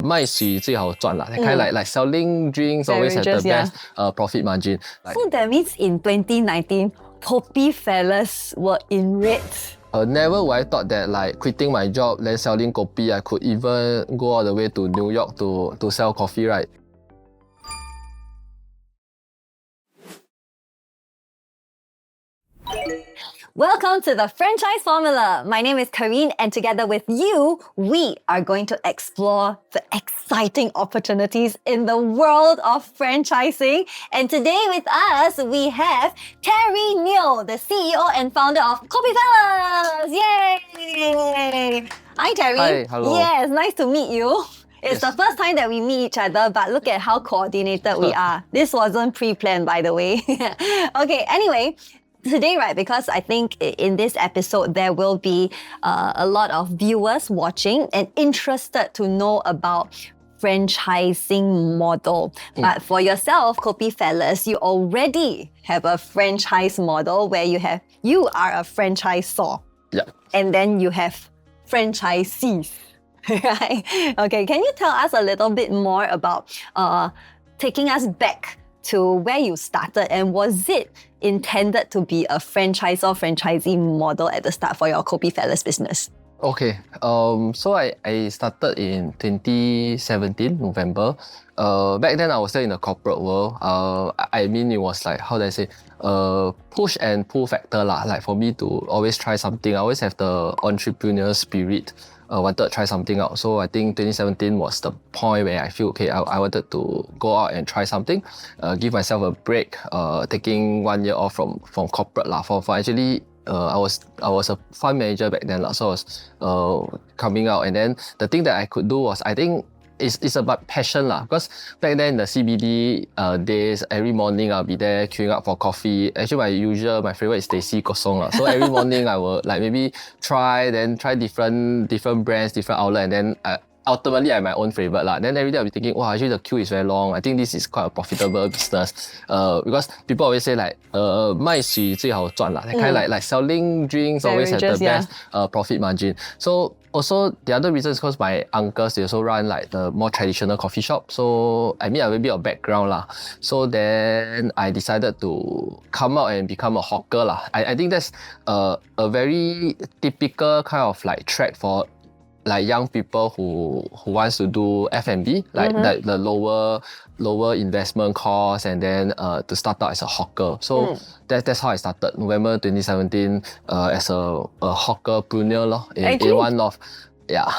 Kind of like selling drinks always have the best profit margin. So that means in 2019, Kopifellas were in red. Never would I thought that like quitting my job, then selling kopi, I could even go all the way to New York to sell coffee, right? Welcome to the Franchise Formula. My name is Karine, and together with you, we are going to explore the exciting opportunities in the world of franchising. And today with us, we have Terry Neo, the CEO and founder of Kopifellas. Yay! Hi, Terry. Hi, hello. Yes, nice to meet you. It's the first time that we meet each other, but look at how coordinated we are. This wasn't pre-planned, by the way. Okay, anyway, today, right, because I think in this episode, there will be a lot of viewers watching and interested to know about franchising model. But for yourself, Kopifellas, you already have a franchise model where you are a franchisor. Yeah. And then you have franchisees, right? Okay, can you tell us a little bit more about taking us back to where you started, and was it intended to be a franchisee model at the start for your Kopifellas business? Okay, so I started in 2017, November. Back then I was still in the corporate world. I mean, it was like, how do I say, push and pull factor lah. Like for me to always try something, I always have the entrepreneurial spirit. Wanted to try something out. So I think 2017 was the point where I feel, okay, I wanted to go out and try something, give myself a break, taking 1 year off from corporate lah. For actually, I was a fund manager back then lah. So I was coming out, and then the thing that I could do was, I think it's about passion lah. Because back then in the CBD days, every morning I'll be there queuing up for coffee. Actually, my favorite is Stacy Kosong lah. So every morning I will like maybe try different brands, different outlet, and then ultimately I have my own favorite lah. Then every day I'll be thinking, wow, actually the queue is very long. I think this is quite a profitable business. Because people always say like, 卖水最好赚 lah. Kind of like selling drinks always have the best profit margin. So also the other reason is because my uncles, they also run like the more traditional coffee shop. So I mean, I have a bit of background lah. So then I decided to come out and become a hawker lah. I think that's a very typical kind of like track for like young people who wants to do F&B, like the lower investment cost, and then to start out as a hawker. So that's how I started, November 2017, as a hawkerpreneur in one of,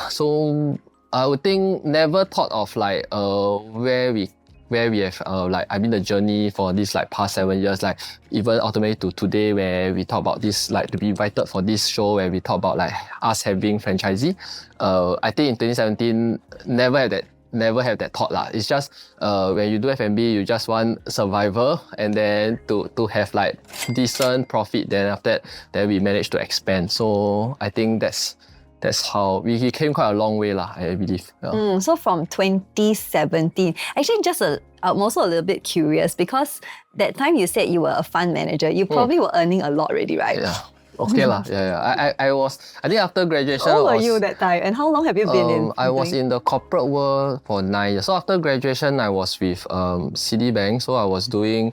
So I would think never thought of like where we have like, I mean, the journey for this like past 7 years, like even ultimately to today, where we talk about this, like to be invited for this show where we talk about like us having franchisee. I think in 2017 never have that thought lah. It's just when you do F&B, you just want survival, and then to have like decent profit. Then after that, then we managed to expand. So I think that's how we came quite a long way lah, I believe. So from 2017, actually I'm also a little bit curious, because that time you said you were a fund manager, you probably were earning a lot already, right? Yeah. Okay lah. Yeah. I think after graduation, how old were you that time, and how long have you been in? I was in the corporate world for 9 years. So after graduation, I was with Citibank. So I was doing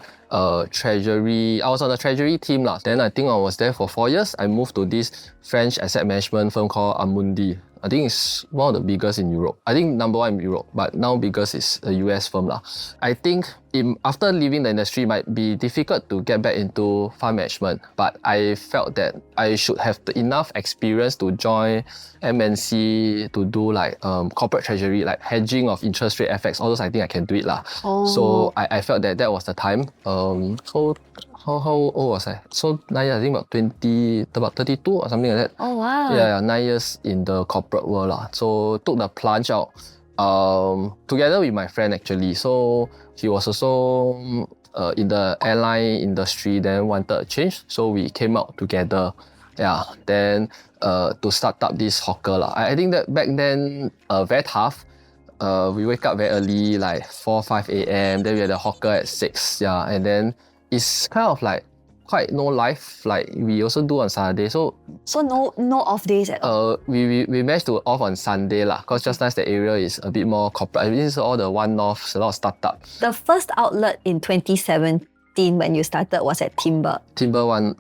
treasury. I was on the treasury team lah. Then I think I was there for 4 years. I moved to this French asset management firm called Amundi. I think it's one of the biggest in Europe. I think number one in Europe, but now biggest is a US firm lah. I think after leaving the industry, it might be difficult to get back into fund management, but I felt that I should have enough experience to join MNC to do like corporate treasury, like hedging of interest rate FX, all those. I think I can do it lah. So I felt that was the time. So how old was I? So 9 years, I think about 32 or something like that. Oh wow. Yeah, 9 years in the corporate world lah. So took the plunge out together with my friend actually. So he was also in the airline industry, then wanted a change. So we came out together. Yeah, then to start up this hawker lah. I think that back then very tough. We wake up very early, like 4-5 a.m. Then we had a hawker at 6. Yeah, and then it's kind of like quite no life. Like we also do on Saturday. So no off days at all. we managed to off on Sunday lah. Cause just nice the area is a bit more corporate. This is all the one-offs, a lot of startup. The first outlet in 2017 when you started was at Timber. Timber One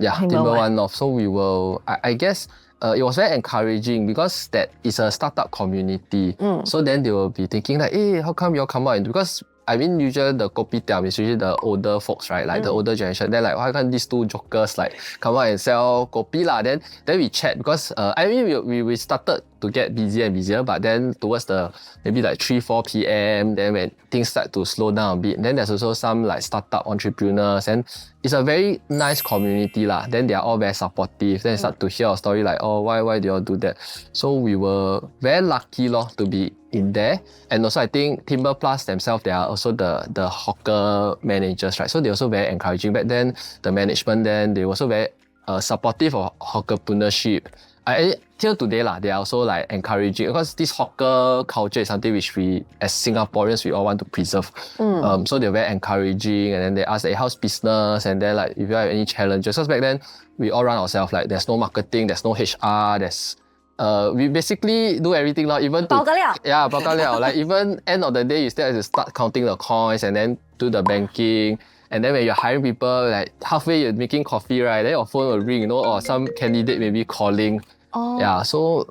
off. So we will, I guess, it was very encouraging because that is a startup community. So then they will be thinking like, hey, how come you all come out? Because I mean, usually the Kopitiam is usually the older folks, right? Like the older generation. They're like, why can't these two jokers like come out and sell kopi lah? Then we chat because I mean we started to get busier and busier, but then towards the maybe like 3-4 p.m. then when things start to slow down a bit, then there's also some like startup entrepreneurs and it's a very nice community lah. Then they are all very supportive. Then you start to hear a story like, oh, why do you all do that? So we were very lucky to be in there. And also I think Timber Plus themselves, they are also the hawker managers, right? So they're also very encouraging. Back then, the management then, they were also very supportive of hawkerpreneurship. Till today they are also like encouraging because this hawker culture is something which we as Singaporeans we all want to preserve. So they're very encouraging and then they ask, hey, how's business? And then like if you have any challenges, because back then we all run ourselves, like there's no marketing, there's no HR, we basically do everything now, even bao ka liao. Yeah, bao ka liao. Like even end of the day, you still have to start counting the coins and then do the banking. And then when you're hiring people, like halfway you're making coffee, right? Then your phone will ring, or some candidate maybe calling. Yeah, so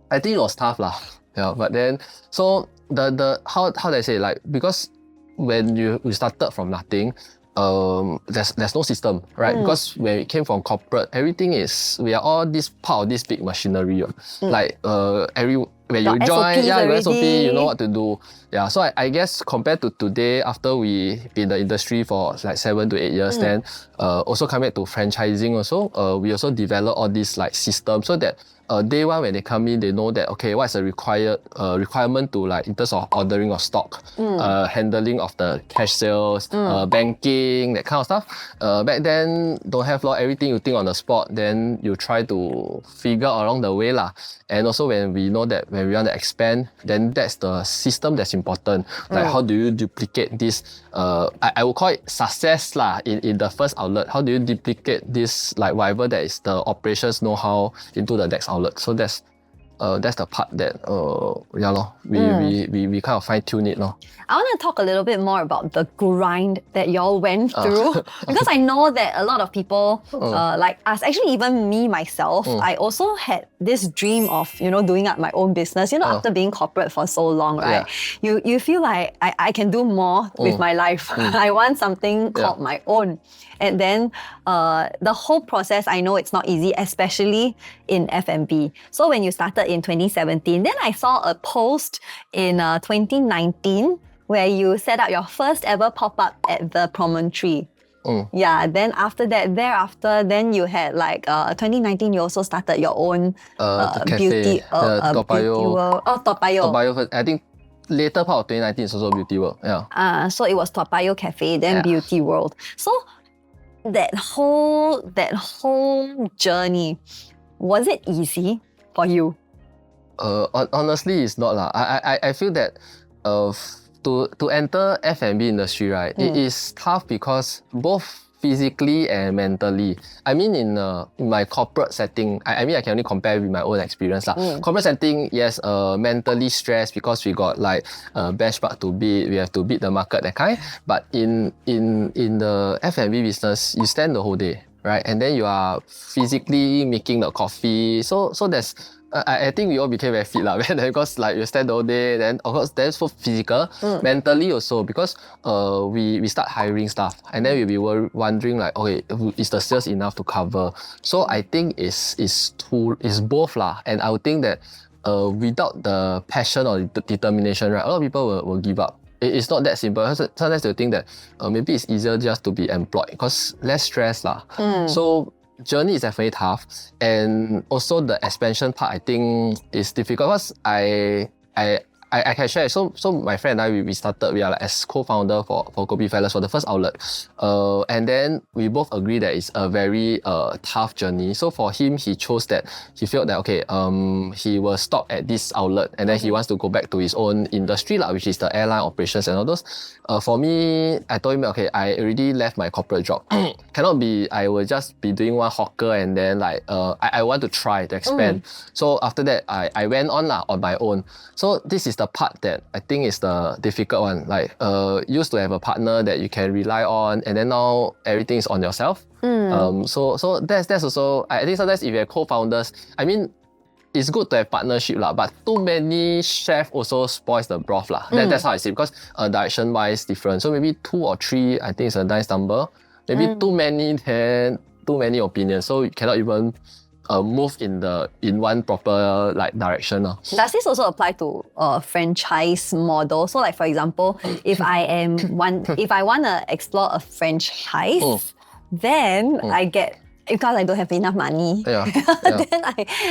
I think it was tough lah. Yeah, but then so the how do I say, like because when we started from nothing, there's no system, right? Because when it came from corporate, everything is, we are all this part of this big machinery. Like when you join, you got SOP, you know what to do. Yeah, so I guess compared to today, after we been in the industry for like 7 to 8 years, then also come back to franchising also, we also develop all these like systems so that day one when they come in, they know that okay, what's the requirement to like in terms of ordering of stock, handling of the cash sales, banking, that kind of stuff. Back then don't have everything you think on the spot, then you try to figure along the way lah. And also when we know that when we want to expand, then that's the system that's important. Like how do you duplicate this? I would call it success lah in the first outlet. How do you duplicate this, like whatever that is the operations know-how into the next outlet? So that's the part that we kind of fine tune it. I want to talk a little bit more about the grind that y'all went through because I know that a lot of people like us, actually even me myself, I also had this dream of doing up my own business. After being corporate for so long, right? Yeah. You feel like I can do more with my life. I want something called my own. And then the whole process, I know it's not easy, especially in F&B. So when you started in 2017, then I saw a post in 2019 where you set up your first ever pop-up at the Promontory. Yeah, then thereafter, then you had like 2019, you also started your own beauty world. Oh, Toa Payoh. I think later part of 2019 is also Beauty World. Yeah. So it was Toa Payoh Cafe, then Beauty World. So that whole journey, was it easy for you? Honestly, it's not lah. I feel that to enter F&B industry, right, it is tough because both physically and mentally. I mean, in my corporate setting, I mean, I can only compare with my own experience lah. Corporate setting, yes, mentally stressed because we got like benchmark to beat, we have to beat the market, that kind. But in the F&B business, you stand the whole day, right? And then you are physically making the coffee. So there's I think we all became very fit lah, because like you stand all day, then of course that's for physical, mentally also, because we start hiring staff and then we were wondering like, okay, is the sales enough to cover? So I think it's both lah, and I would think that without the passion or the determination, right, a lot of people will give up. It's not that simple. Sometimes they think that maybe it's easier just to be employed because less stress lah. So journey is definitely tough, and also the expansion part I think is difficult because I I can share. So my friend and I, we started, we are like as co-founder for Kopifellas for the first outlet. And then we both agree that it's a very tough journey. So for him, he chose that, he felt that, okay, he will stop at this outlet and then he wants to go back to his own industry, which is the airline operations and all those. For me, I told him, okay, I already left my corporate job. Cannot be, I will just be doing one hawker and then like, I want to try to expand. So after that, I went on my own. So this is the part that I think is the difficult one. Like, used to have a partner that you can rely on, and then now everything is on yourself. So that's also, I think sometimes if you're co-founders, I mean, it's good to have partnership but too many chefs also spoils the broth That's how I see it, because direction wise different. So maybe 2 or 3, I think it's a nice number. Maybe too many, then too many opinions. So you cannot even move in one proper direction. Does this also apply to a franchise model? So like for example, if I want to explore a franchise, then I get, because I don't have enough money, then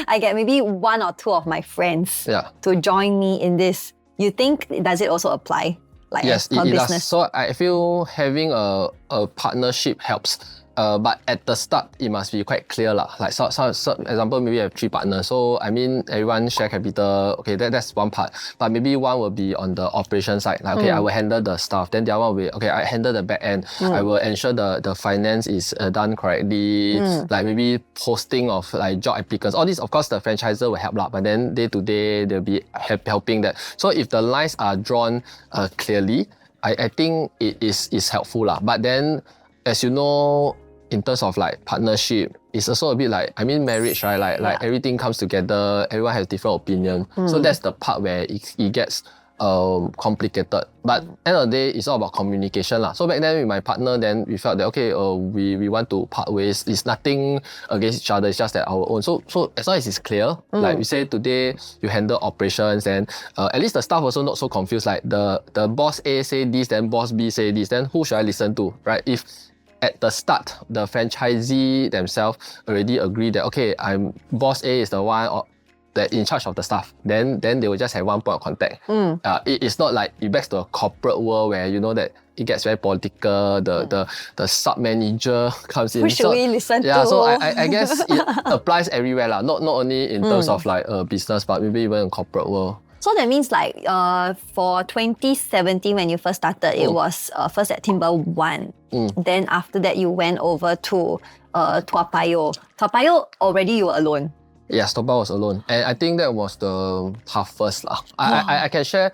I get maybe 1 or 2 of my friends to join me in this. You think, does it also apply? Yes, it does. So I feel having a partnership helps. But at the start, it must be quite clear. Like, so example, maybe you have 3 partners. So, I mean, everyone share capital. Okay, that's one part. But maybe one will be on the operation side. Like, okay, I will handle the stuff. Then the other one will be, okay, I handle the back end. I will ensure the finance is done correctly. Like, maybe posting of like job applicants. All this, of course, the franchisor will help. But then day to day, they'll be helping that. So, if the lines are drawn clearly, I think it is helpful. But then, as you know, in terms of like partnership, it's also a bit like, I mean, marriage, right? Like everything comes together, everyone has different opinion. So that's the part where it gets complicated. But end of the day, it's all about communication. So back then with my partner, then we felt that, okay, we want to part ways. It's nothing against each other, it's just that our own. So as long as it's clear, like we say today, you handle operations, and at least the staff also not so confused. Like the boss A say this, then boss B say this, then who should I listen to, right? If at the start, the franchisee themselves already agree that, okay, boss A is the one that in charge of the staff, then they will just have one point of contact. It's not like it backs to a corporate world where you know that it gets very political, the sub-manager comes in. Who should we listen to? Yeah, so I guess it applies everywhere. Not only in terms of like business, but maybe even in corporate world. So that means like for 2017 when you first started, it was first at Timber 1. Then after that you went over to Toa Payoh. Toa Payoh, already you were alone. Yes, Toa Payoh was alone. And I think that was the toughest. I can share,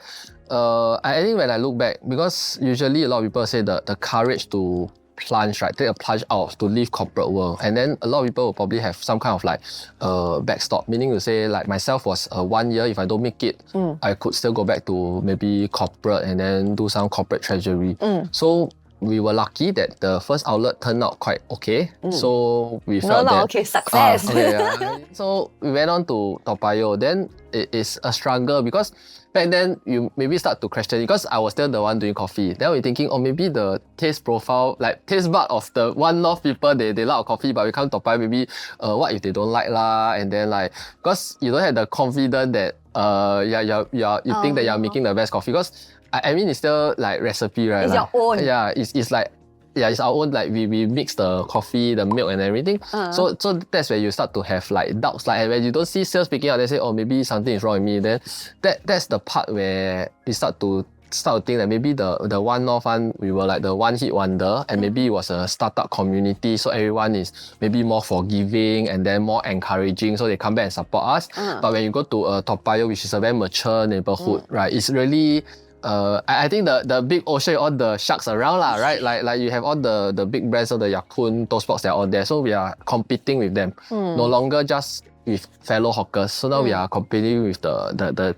I think when I look back, because usually a lot of people say the courage to plunge, right? Take a plunge out to leave corporate world. And then a lot of people will probably have some kind of like backstop, meaning to say like myself was 1 year, if I don't make it, I could still go back to maybe corporate and then do some corporate treasury. So we were lucky that the first outlet turned out quite okay. So we felt that... okay, success. So we went on to Toa Payoh. Then it is a struggle because back then you maybe start to question, because I was still the one doing coffee. Then we're thinking, maybe the taste profile, like taste bud of the one North people, they like coffee, but we come to Toa Payoh, maybe what if they don't like and then like, because you don't have the confidence that you think that you're making the best coffee, because I mean, it's still like recipe, right? It's your own. Yeah, it's like, it's our own, like we mix the coffee, the milk and everything. So that's where you start to have like doubts. Like when you don't see sales picking up, they say, maybe something is wrong with me. Then that's the part where you start to think that maybe the One North one, we were like the one hit wonder, and maybe it was a startup community, so everyone is maybe more forgiving and then more encouraging, so they come back and support us. But when you go to Toa Payoh, which is a very mature neighborhood, right? It's really I think the big ocean, all the sharks around right? Like you have all the big brands, all the Yakun, Toastbox, they're all there. So we are competing with them. No longer just with fellow hawkers. So now we are competing with the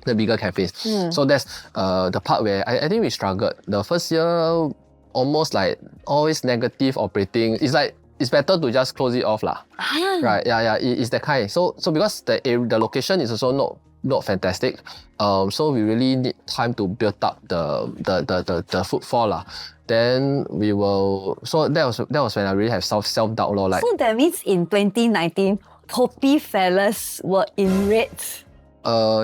bigger cafes. So that's the part where I think we struggled. The first year, almost like always negative operating. It's like, it's better to just close it off right? Yeah, it's that kind. So because the location is also not fantastic. So we really need time to build up the footfall Then we will. So that was when I really have self doubt So that means in 2019, Kopifellas were in red.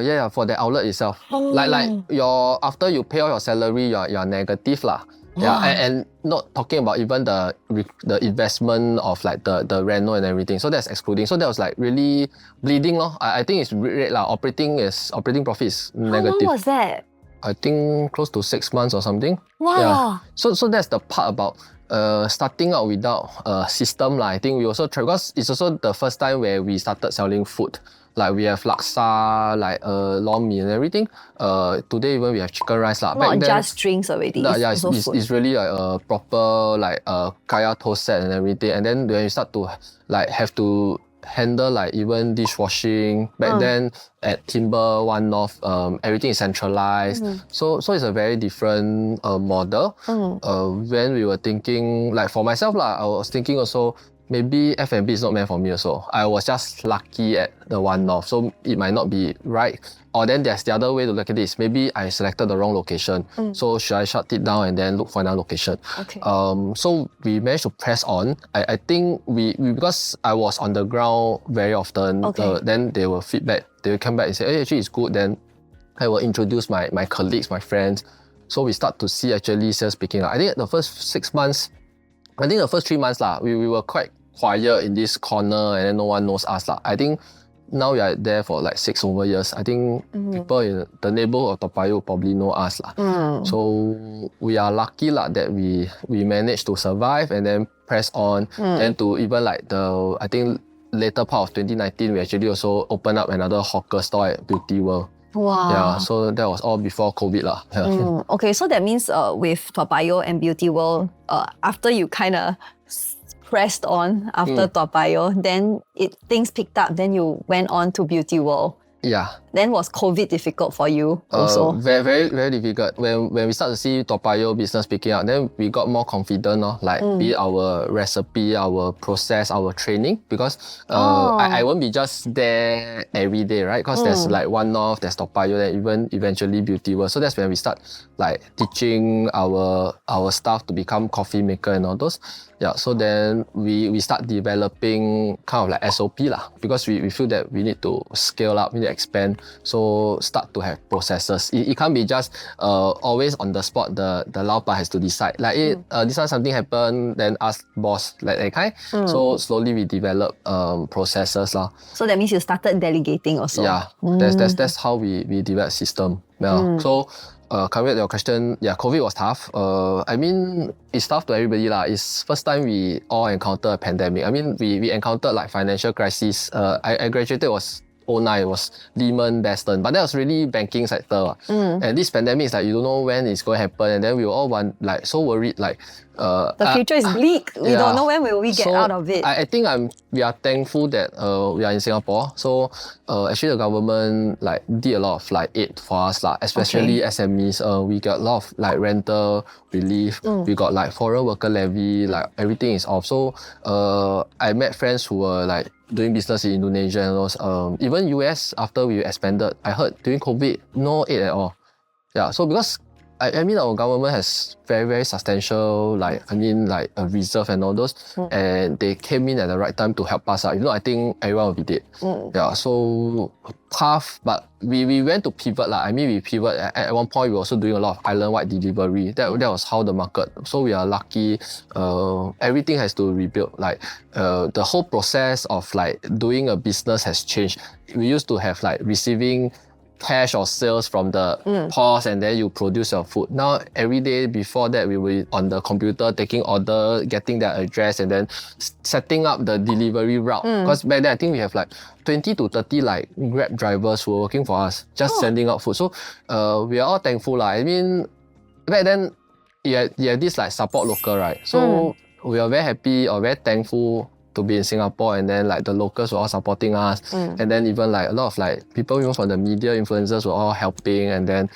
Yeah, for the outlet itself. Like your after you pay all your salary, you're negative lah. Yeah, and not talking about even the investment of like the reno and everything. So that's excluding. So that was like really bleeding lor. I think it's red lah. Operating profit is negative. How long was that? I think close to 6 months or something. Wow. Yeah. So that's the part about starting out without a system lah. I think we also try because it's also the first time where we started selling food. Like we have laksa, like lor mee and everything. Today even we have chicken rice lah. Not just drinks already. It's really like a proper like kaya toast set and everything. And then when you start to like have to handle like even dishwashing. Back then at Timber, One North, everything is centralized. So it's a very different model. When we were thinking, like for myself lah, I was thinking also, maybe F&B is not meant for me also. I was just lucky at the One North, so it might not be right. Or then there's the other way to look at this. Maybe I selected the wrong location. So should I shut it down and then look for another location? Okay. So we managed to press on. I think we because I was on the ground very often, then they will feedback. They will come back and say, hey, actually it's good. Then I will introduce my colleagues, my friends. So we start to see actually sales picking up. I think the first 6 months, I think the first 3 months lah, we were quite quiet in this corner and then no one knows us lah. I think now we are there for like 6 over years. I think people in the neighborhood of Toa Payoh probably know us lah. So we are lucky lah that we managed to survive and then press on. Then to even like I think later part of 2019, we actually also opened up another hawker store at Beauty World. Wow. Yeah, so that was all before COVID lah. Yeah. Okay, so that means with Toa Payoh and Beauty World, after you kind of pressed on after Toa Payoh, then things picked up, then you went on to Beauty World. Yeah. Then was COVID difficult for you also? Very, very, very difficult. When we start to see Toa Payoh business picking up, then we got more confident, like be it our recipe, our process, our training. Because I won't be just there every day, right? Because there's like One North, there's Toa Payoh, then even eventually Beauty World. So that's when we start like teaching our staff to become coffee maker and all those. Yeah, so then we start developing kind of like SOP lah, because we feel that we need to scale up, we need to expand. So start to have processes. It can't be just always on the spot. The lao pa has to decide. Like this one something happened, then ask boss like that kind. So slowly we develop processes lah. So that means you started delegating also. Yeah, that's how we develop system. Yeah. So coming to your question, yeah, COVID was tough. I mean, it's tough to everybody lah. It's first time we all encounter a pandemic. I mean, we encountered like financial crisis. I graduated was 2009, it was Lehman, Baston, but that was really banking sector. And this pandemic is like, you don't know when it's going to happen, and then we were all like so worried like the future is bleak. We don't know when will we get out of it. I think we are thankful that we are in Singapore. So actually the government like did a lot of like aid for us lah, especially SMEs. We got a lot of like rental relief. We got like foreign worker levy, like everything is off. So I met friends who were like doing business in Indonesia and those. Even US, after we expanded, I heard during COVID, no aid at all. Yeah, so because I mean our government has very, very substantial a reserve and all those, and they came in at the right time to help us out. If not, I think everyone will be dead. Yeah, so tough, but we went to pivot lah. I mean, we pivot at one point. We were also doing a lot of island-wide delivery. That was how the market. So we are lucky. Everything has to rebuild. Like the whole process of like doing a business has changed. We used to have like receiving cash or sales from the POS, and then you produce your food. Now, every day before that, we were on the computer taking order, getting their address, and then setting up the delivery route. Because back then, I think we have like 20 to 30 like Grab drivers who were working for us, just sending out food. So we are all thankful lah. I mean, back then, you had this like support local, right? So we are very happy or very thankful to be in Singapore, and then like the locals were all supporting us, and then even like a lot of like people even from the media influencers were all helping and then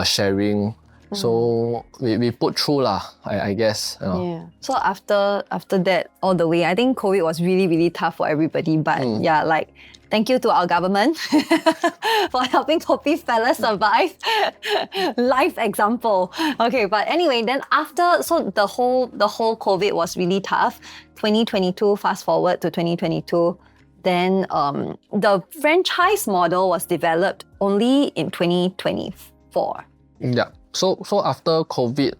sharing. So we put through lah, I guess. Yeah. So after that all the way, I think COVID was really, really tough for everybody. But yeah, like thank you to our government for helping Kopifellas survive. Life example. Okay, but anyway, then after, so the whole COVID was really tough. 2022, fast forward to 2022, then the franchise model was developed only in 2024. Yeah. So after COVID,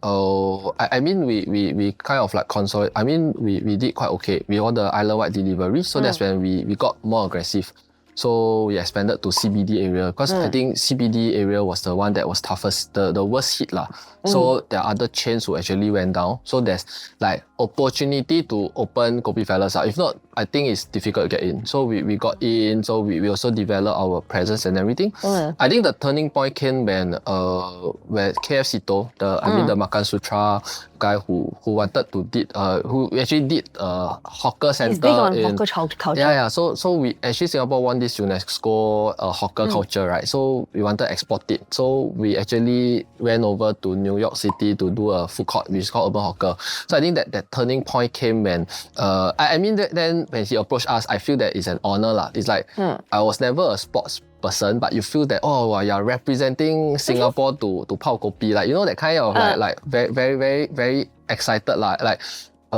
I mean we kind of like consolidate. I mean we did quite okay. We got the island-wide delivery, so that's when we got more aggressive. So we expanded to CBD area because I think CBD area was the one that was toughest, the worst hit lah. So there are other chains who actually went down. So there's like opportunity to open Kopifellas. If not, I think it's difficult to get in. So we got in. So we also developed our presence and everything. I think the turning point came when KFC the Makan Sutra guy who wanted to who actually did a hawker center. It's big on hawker culture. Yeah. So we actually Singapore won this UNESCO hawker culture, right? So we wanted to export it. So we actually went over to New York City to do a food court which is called Urban Hawker. So I think that turning point came when I mean then when he approached us, I feel that it's an honor lah. It's like I was never a sports person, but you feel that you're representing Singapore to Pao Kopi, like that kind of like very very very very excited lah. Like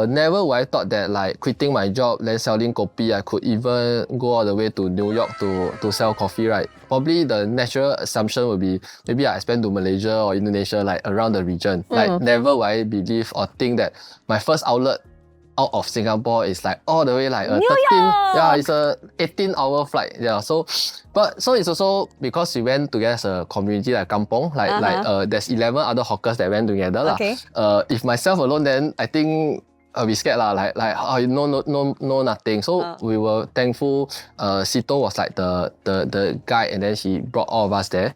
never would I thought that like quitting my job then selling kopi, I could even go all the way to New York to sell coffee, right? Probably the natural assumption would be maybe I expand to Malaysia or Indonesia, like around the region. Like never would I believe or think that my first outlet out of Singapore is like all the way like a 13, it's a 18-hour flight. Yeah, so it's also because we went together as a community like kampong, there's 11 other hawkers that went together lah. Okay. If myself alone, then I think I'll be scared lah. No nothing. So we were thankful. Sito was like the guide, and then she brought all of us there.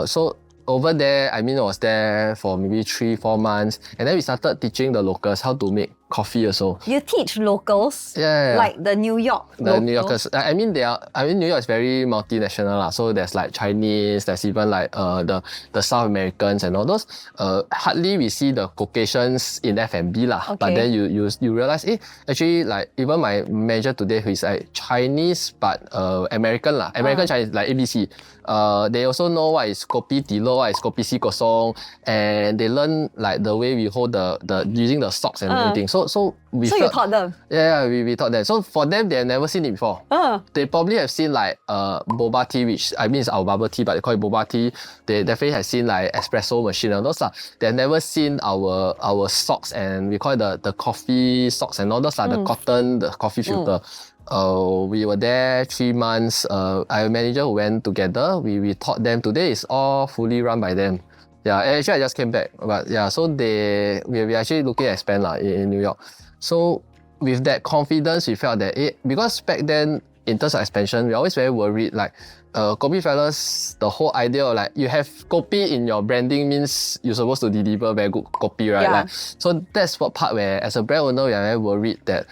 So over there, I was there for maybe 3-4 months, and then we started teaching the locals how to make coffee also. You teach locals? Yeah. Like the New York locals? New Yorkers. New York is very multinational lah. So there's like Chinese, there's even like the South Americans and all those. Hardly we see the Caucasians in F&B lah. Okay. But then you realize, actually like even my manager today who is like Chinese but American lah. American Chinese like ABC. They also know what is kopi tilo, what is kopi si kosong, and they learn like the way we hold the using the socks and everything. So you taught them? Yeah, we taught them. So for them, they have never seen it before. They probably have seen like boba tea, which I mean is our bubble tea, but they call it boba tea. They definitely have seen like espresso machine and those lah. They have never seen our socks, and we call it the coffee socks and all those lah, the cotton, the coffee filter. We were there 3 months. Our manager who went together, we taught them. Today is all fully run by them. Yeah, actually I just came back, but yeah, so we actually looking to expand in New York. So with that confidence, we felt that because back then in terms of expansion, we're always very worried like Kopifellas, the whole idea of like you have kopi in your branding means you're supposed to deliver very good kopi, right? Yeah. Like, so that's what part where as a brand owner, we are very worried that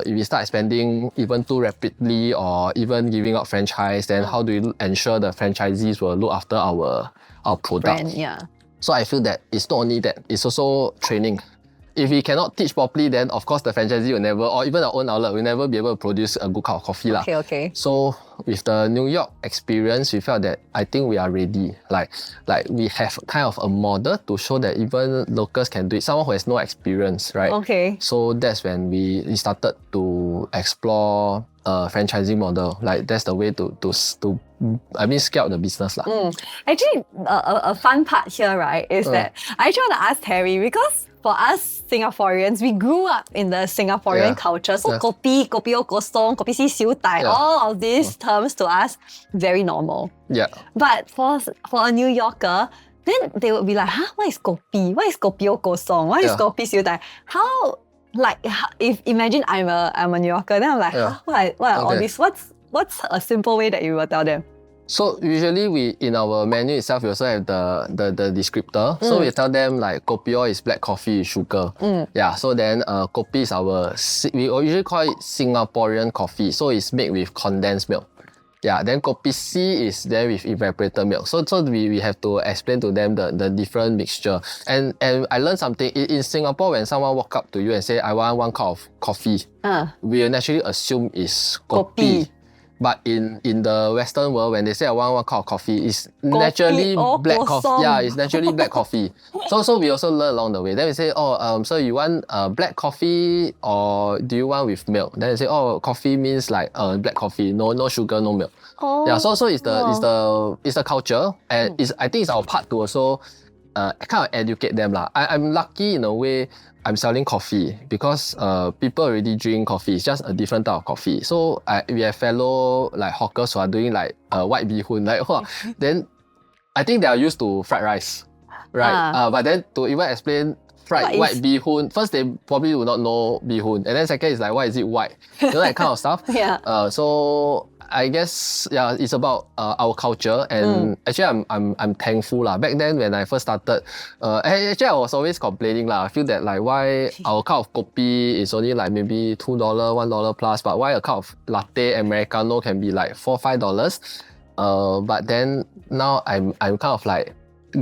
if we start expanding even too rapidly or even giving out franchise, then how do we ensure the franchisees will look after our product? Brand, yeah. So I feel that it's not only that, it's also training. If we cannot teach properly, then of course the franchisee will never, or even our own outlet will never be able to produce a good cup of coffee lah. Okay. So with the New York experience, we felt that I think we are ready. Like we have kind of a model to show that even locals can do it. Someone who has no experience, right? Okay. So that's when we started to explore franchising model. Like that's the way to scale the business lah. Actually, a fun part here, right, is that I actually want to ask Terry, because for us Singaporeans, we grew up in the Singaporean culture. So kopi o kosong, kopi si siu dai, all of these terms to us, very normal. Yeah. But for a New Yorker, then they would be like, what is kopi? What is kopi o kosong? What is kopi siu dai? If imagine I'm a New Yorker, then I'm like, what are all these? What's a simple way that you will tell them? So usually we in our menu itself we also have the descriptor. So we tell them like kopi is black coffee with sugar. Yeah. So then kopi is we usually call it Singaporean coffee. So it's made with condensed milk. Yeah. Then kopi C is there with evaporated milk. So we have to explain to them the different mixture. And I learned something in Singapore. When someone walk up to you and say I want 1 cup of coffee, we will naturally assume it's kopi. But in the Western world, when they say I want one cup of coffee, it's naturally black coffee. Yeah, it's naturally black coffee. So we also learn along the way. Then we say, so you want black coffee or do you want with milk? Then they say, coffee means like black coffee, no sugar, no milk. Oh. Yeah, so it's the culture, and I think it's our part to also kind of educate them lah. I'm lucky in a way. I'm selling coffee because people already drink coffee. It's just a different type of coffee. So we have fellow like hawkers who are doing like white bee hoon. Like, then I think they are used to fried rice, right? But then to even explain fried white bee hoon, first they probably will not know bee hoon, and then second is like, why is it white? You know, that kind of stuff. Yeah. So I guess it's about our culture, and actually I'm thankful lah. Back then when I first started, actually I was always complaining lah. I feel that like why our cup of kopi is only like maybe $2, $1 plus, but why a cup of latte americano can be like $4-5? But then now I'm kind of like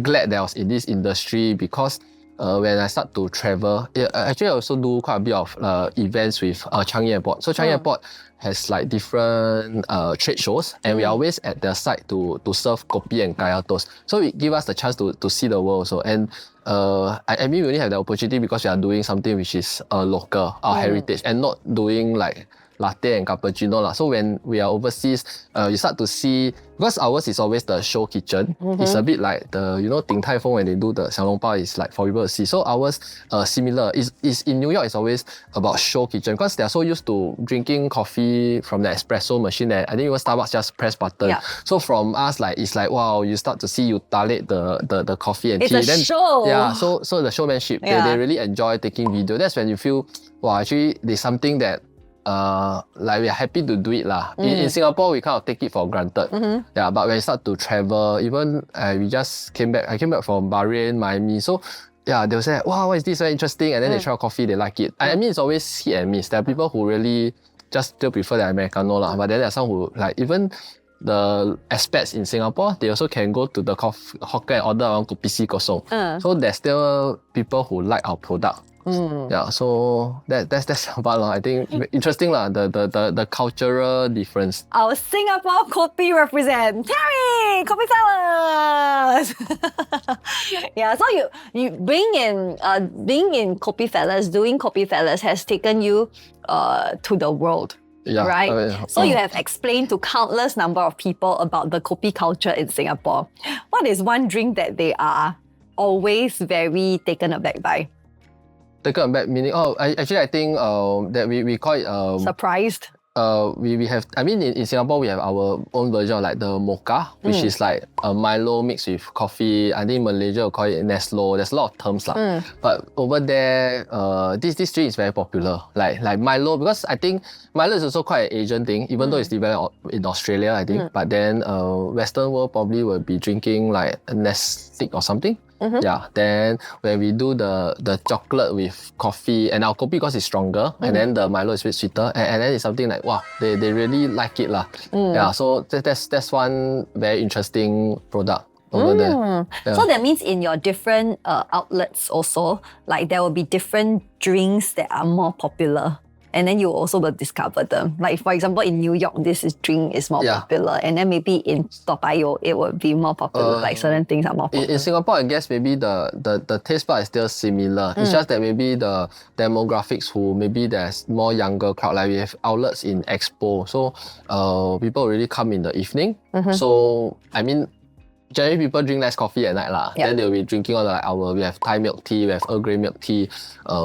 glad that I was in this industry because when I start to travel, actually I also do quite a bit of events with Changi Airport. So Changi Airport has like different trade shows, and we are always at their site to serve kopi and kaya toast. So it gives us the chance to see the world also. And I mean we only have the opportunity because we are doing something which is local, our heritage, and not doing like latte and cappuccino lah. So when we are overseas, you start to see, because ours is always the show kitchen. It's a bit like the, you know, Din Tai Fung when they do the xiao long bao is like for people to see. So ours similar. Is in New York, it's always about show kitchen because they're so used to drinking coffee from the espresso machine that I think even Starbucks just press button. Yeah. So from us, like it's like wow, you start to see you dilate the coffee and it's tea. It's a show. Yeah. So the showmanship, they really enjoy taking video. That's when you feel wow, actually there's something that like we are happy to do it lah. In Singapore, we kind of take it for granted. Yeah, but when you start to travel, even we just came back. I came back from Bahrain, Miami. So yeah, they'll say, wow, what is this? Very interesting. And then they try coffee, they like it. I mean, it's always hit and miss. There are people who really just still prefer the Americano lah. But then there are some who like even the expats in Singapore, they also can go to the hawker and order one kopi si kosong. So there's still people who like our product. Yeah, so that's about I think interesting lah, the cultural difference. Our Singapore Kopi represent Terry, Kopifellas. Yeah, so you being in Kopifellas, doing Kopifellas has taken you to the world. Yeah, right? So you have explained to countless number of people about the kopi culture in Singapore. What is one drink that they are always very taken aback by? Taken aback meaning, I think that we call it surprised. We have, I mean in Singapore we have our own version of like the mocha, which is like a Milo mixed with coffee. I think Malaysia will call it Neslo. There's a lot of terms lah. But over there, this drink is very popular. Like Milo, because I think Milo is also quite an Asian thing, even though it's developed in Australia, I think. But then Western world probably will be drinking like a Nestic or something. Yeah, then when we do the chocolate with coffee, and our coffee because it's stronger, and then the Milo is a bit sweeter, and then it's something like wow, they really like it lah. Yeah, so that's one very interesting product over there. Yeah. So that means in your different outlets also, like there will be different drinks that are more popular. And then you also will discover them. Like for example, in New York, this drink is more popular. And then maybe in Toa Payoh, it would be more popular. Like certain things are more popular. In Singapore, I guess maybe the taste part is still similar. It's just that maybe the demographics who maybe there's more younger crowd. Like we have outlets in Expo. So people really come in the evening. So I mean, generally people drink less coffee at night lah. Then they'll be drinking all like we have Thai milk tea, we have Earl Grey milk tea.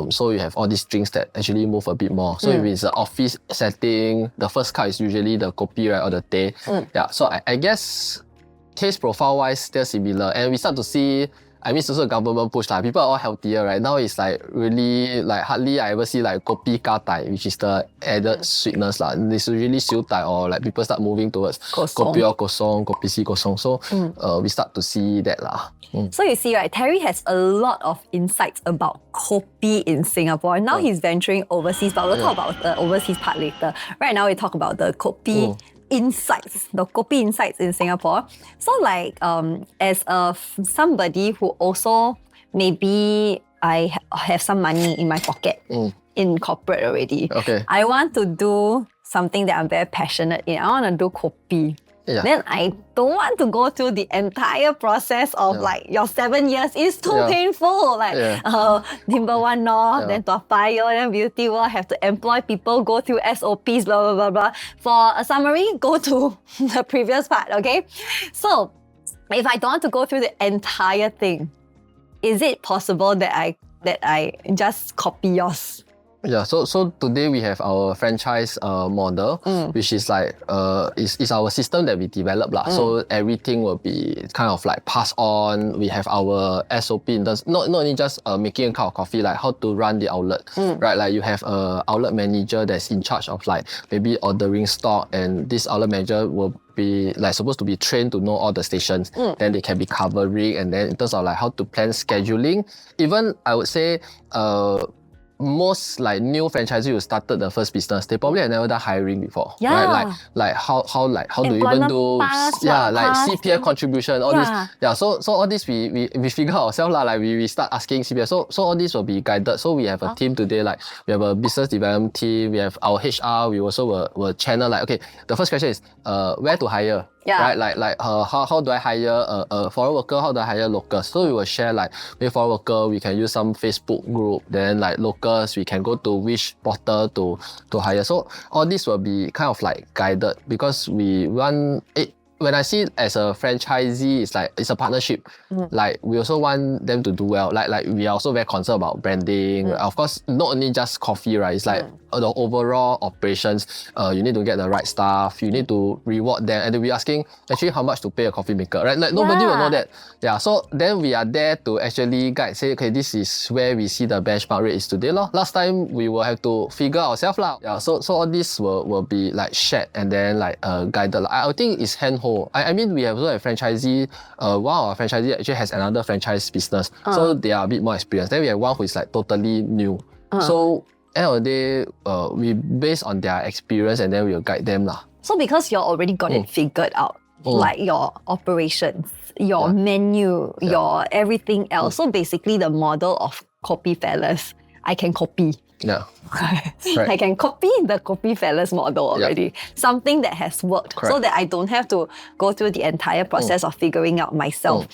So you have all these drinks that actually move a bit more. So if it's an office setting, the first cup is usually the kopi, right, or the teh. Yeah, so I guess taste profile wise still similar, and we start to see. I mean, it's also a government push lah. People are all healthier, right? Now it's like really like hardly I ever see like kopi ka tai, which is the added sweetness lah. It's usually siu tai, or like people start moving towards kopi or kosong, kopi si kosong. So we start to see that lah. So you see, right, Terry has a lot of insights about kopi in Singapore. Now he's venturing overseas, but we'll talk about the overseas part later. Right now we talk about the kopi insights, the kopi insights in Singapore. So like as somebody who also maybe I have some money in my pocket in corporate already. Okay. I want to do something that I'm very passionate in. I want to do kopi. Yeah. Then I don't want to go through the entire process of like your 7 years. It's too painful. Like Timber One North, then Toa Payoh, then Beauty World, have to employ people, go through SOPs, blah, blah, blah, blah. For a summary, go to the previous part, okay? So, if I don't want to go through the entire thing, is it possible that I just copy yours? Yeah, so today we have our franchise model, which is like is our system that we developed lah. So everything will be kind of like passed on. We have our SOP in terms not only just making a cup of coffee, like how to run the outlet, right? Like you have a outlet manager that's in charge of like maybe ordering stock, and this outlet manager will be like supposed to be trained to know all the stations. Then they can be covering, and then in terms of like how to plan scheduling, even I would say most like new franchisees who started the first business, they probably have never done hiring before. Yeah. Right? Like how do you even do like CPF contribution, all this. Yeah, so all this we figure out ourselves lah. Like we start asking CPF. So all this will be guided. So we have a team today, like we have a business development team, we have our HR, we also will channel like, okay, the first question is where to hire. Yeah. Right, like how do I hire a foreign worker? How do I hire locals? So we will share like with foreign worker, we can use some Facebook group. Then like locals, we can go to which portal to hire. So all this will be kind of like guided because we run it. When I see it as a franchisee, it's a partnership. Like we also want them to do well. Like we are also very concerned about branding. Of course, not only just coffee, right? It's like the overall operations. You need to get the right staff. You need to reward them, and then we're asking actually how much to pay a coffee maker, right? Like nobody will know that. Yeah. So then we are there to actually guide. Say, okay, this is where we see the benchmark rate is today, lor. Last time we will have to figure ourselves lah. Yeah. So all this will be like shared and then like guided. I think it's handhold. I mean, we have also a franchisee. One of our franchisee actually has another franchise business, so they are a bit more experienced. Then we have one who is like totally new. So end of the day, we based on their experience and then we will guide them lah. So because you already got it figured out, like your operations, your menu, your everything else. So basically the model of Kopifellas, I can copy. Yeah. I can copy the Kopifellas model already. Something that has worked. Correct. So that I don't have to go through the entire process of figuring out myself.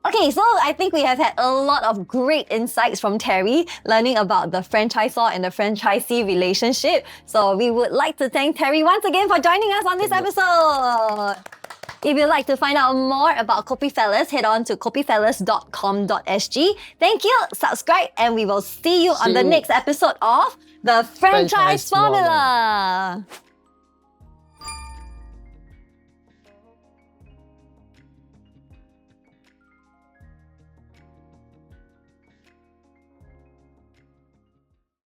Okay, so I think we have had a lot of great insights from Terry, learning about the franchisor and the franchisee relationship. So we would like to thank Terry once again for joining us on this episode. If you'd like to find out more about Kopifellas, head on to kopifellas.com.sg. Thank you, subscribe, and we will see you on the next episode of The Franchise Formula.